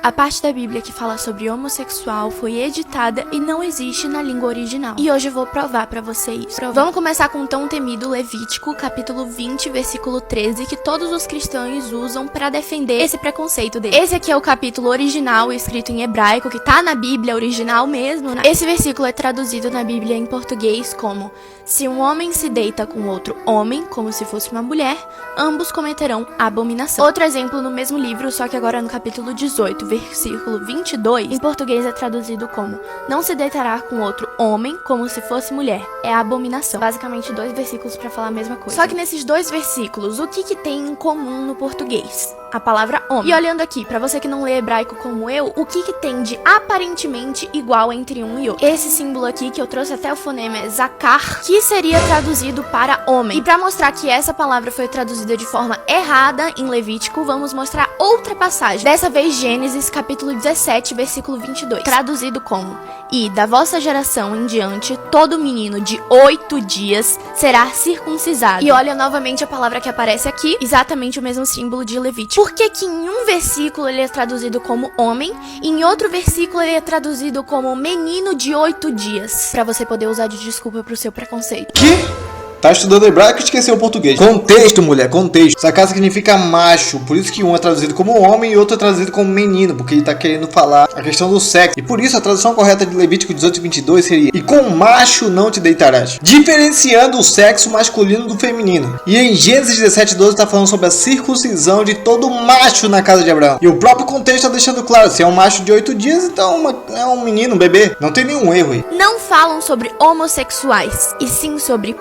A parte da Bíblia que fala sobre homossexual foi editada e não existe na língua original. E hoje eu vou provar pra vocês. Vamos começar com o tão temido Levítico, capítulo 20, versículo 13, que todos os cristãos usam pra defender esse preconceito dele. Esse aqui é o capítulo original, escrito em hebraico, que tá na Bíblia original mesmo, né? Esse versículo é traduzido na Bíblia em português como: se um homem se deita com outro homem, como se fosse uma mulher, ambos cometerão abominação. Outro exemplo no mesmo livro, só que agora no capítulo 18, versículo 22, em português é traduzido como: não se deitará com outro homem como se fosse mulher. É abominação. Basicamente 2 versículos pra falar a mesma coisa. Só que nesses 2 versículos, o que tem em comum no português? A palavra homem. E olhando aqui, pra você que não lê hebraico como eu, o que tem de aparentemente igual entre um e outro? Esse símbolo aqui, que eu trouxe até o fonema, é zakar, que seria traduzido para homem. E pra mostrar que essa palavra foi traduzida de forma errada em Levítico, vamos mostrar outra passagem. Dessa vez, Gênesis, capítulo 17, versículo 22. Traduzido como: e da vossa geração em diante, todo menino de 8 dias será circuncisado. E olha novamente a palavra que aparece aqui, exatamente o mesmo símbolo de Levítico. Por que que em um versículo ele é traduzido como homem e em outro versículo ele é traduzido como menino de 8 dias? Pra você poder usar de desculpa pro seu preconceito. Que? Tá estudando hebraico e esqueceu o português. Contexto, mulher, contexto. Zakar significa macho, por isso que um é traduzido como homem e outro é traduzido como menino, porque ele tá querendo falar a questão do sexo. E por isso a tradução correta de Levítico 18:22 seria: e com macho não te deitarás, diferenciando o sexo masculino do feminino. E em Gênesis 17:12 tá falando sobre a circuncisão de todo macho na casa de Abraão. E o próprio contexto tá deixando claro: se é um macho de 8 dias, então é um menino, um bebê. Não tem nenhum erro aí. Não falam sobre homossexuais, e sim sobre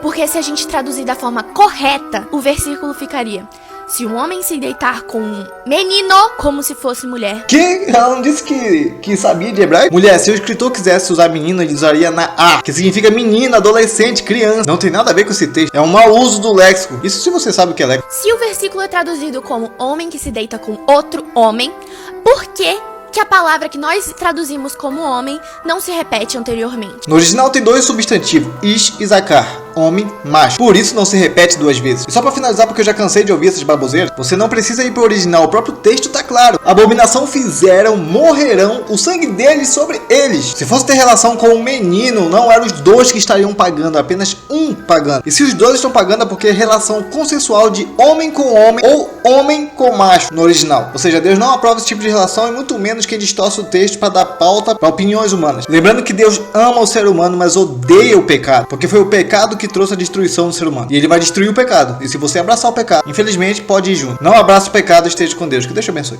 porque se a gente traduzir da forma correta, o versículo ficaria: se um homem se deitar com um menino, como se fosse mulher. Que? Ela não disse que sabia de hebraico? Mulher, se o escritor quisesse usar menino, ele usaria na A, que significa menina, adolescente, criança. Não tem nada a ver com esse texto. É um mau uso do léxico. Isso se você sabe o que é léxico. Se o versículo é traduzido como homem que se deita com outro homem, por que a palavra que nós traduzimos como homem não se repete anteriormente? No original tem 2 substantivos, ish e zakar, homem, macho. Por isso não se repete 2 vezes. E só pra finalizar, porque eu já cansei de ouvir essas baboseiras, você não precisa ir pro original, o próprio texto tá claro: abominação fizeram, morrerão, o sangue deles sobre eles. Se fosse ter relação com o menino, não eram os 2 que estariam pagando, apenas um pagando. E se os 2 estão pagando é porque é relação consensual de homem com homem ou homem com macho no original. Ou seja, Deus não aprova esse tipo de relação e muito menos que distorce o texto para dar pauta para opiniões humanas. Lembrando que Deus ama o ser humano, mas odeia o pecado, porque foi o pecado que trouxe a destruição do ser humano. E ele vai destruir o pecado. E se você abraçar o pecado, infelizmente pode ir junto. Não abraça o pecado, esteja com Deus. Que Deus te abençoe.